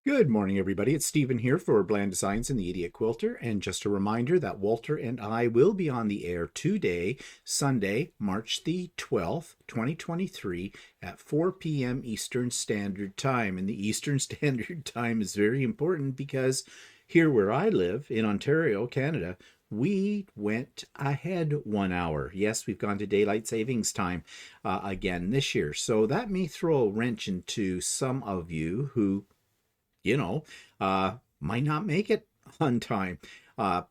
Good morning, everybody. It's Stephen here for Bland Designs and the Idiot Quilter. And just a reminder that Walter and I will be on the air today, Sunday, March the 12th, 2023, at 4 p.m. Eastern Standard Time. And the Eastern Standard Time is very important because here where I live in Ontario, Canada, we went ahead 1 hour. Yes, we've gone to daylight savings time again this year. So that may throw a wrench into some of you who you know, might not make it on time. Uh,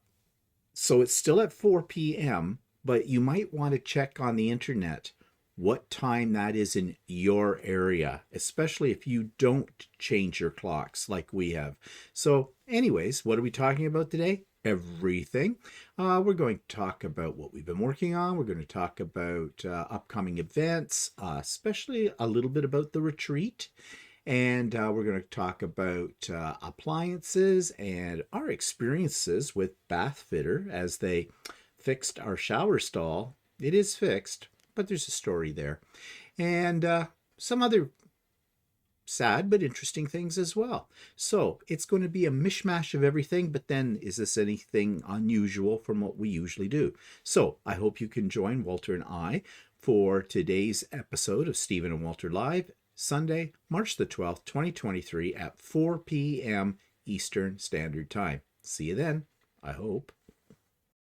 so it's still at 4 p.m., but you might want to check on the internet what time that is in your area, especially if you don't change your clocks like we have. So, anyways, what are we talking about today? Everything. We're going to talk about what we've been working on. We're going to talk about upcoming events, especially a little bit about the retreat. And we're going to talk about appliances and our experiences with Bath Fitter as they fixed our shower stall. It is fixed, but there's a story there. And some other sad but interesting things as well. So it's going to be a mishmash of everything, but then is this anything unusual from what we usually do? So I hope you can join Walter and I for today's episode of Stephen and Walter Live, Sunday, March the 12th, 2023 at 4 p.m. Eastern Standard Time. See you then, I hope.